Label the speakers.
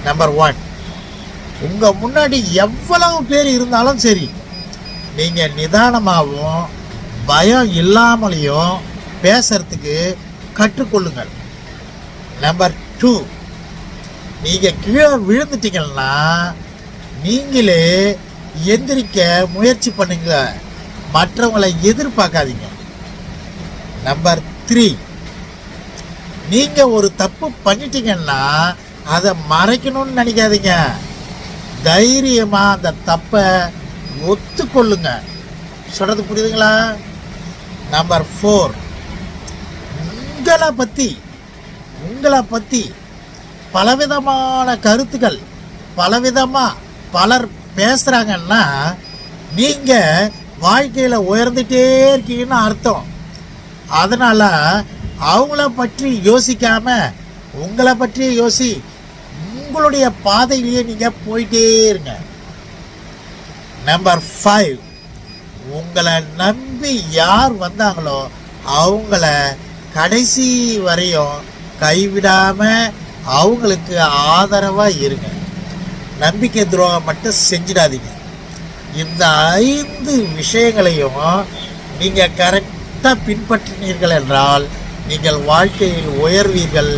Speaker 1: Number 1, உங்கள் முன்னாடி எவ்வளவு பேர் இருந்தாலும் சரி, நீங்கள் நிதானமாகவும் பயம் இல்லாமலையும் பேசுறதுக்கு கற்றுக்கொள்ளுங்கள். நம்பர் 2, நீங்கள் கீழே விழுந்துட்டீங்கன்னா நீங்களே எந்திரிக்க முயற்சி பண்ணுங்க, மற்றவங்களை எதிர்பார்க்காதீங்க. நம்பர் 3, நீங்கள் ஒரு தப்பு பண்ணிட்டீங்கன்னா அதை மறைக்கணும்னு நினைக்காதீங்க, தைரியமாக அந்த தப்பை ஒத்துக்கொள்ளுங்க. சொல்கிறது புரியுதுங்களா? நம்பர் 4, உங்களை பற்றி பலவிதமான கருத்துக்கள் பலர் பேசுகிறாங்கன்னா நீங்கள் வாழ்க்கையில் உயர்ந்துகிட்டே இருக்கீங்கன்னு அர்த்தம். அதனால் அவங்கள பற்றி யோசிக்காமல் உங்களை பற்றி உங்களுடைய பாதையிலேயே நீங்கள் போயிட்டே இருங்க. நம்பர் 5, உங்களை நம்பி யார் வந்தாங்களோ அவங்கள கடைசி வரையும் கைவிடாமல் அவங்களுக்கு ஆதரவாக இருங்க. நம்பிக்கை துரோகம் மட்டும் செஞ்சிடாதீங்க. இந்த 5 விஷயங்களையும் நீங்கள் கரெக்டாக பின்பற்றினீர்கள் என்றால் நீங்கள் வாழ்க்கையில் உயர்வீர்கள்.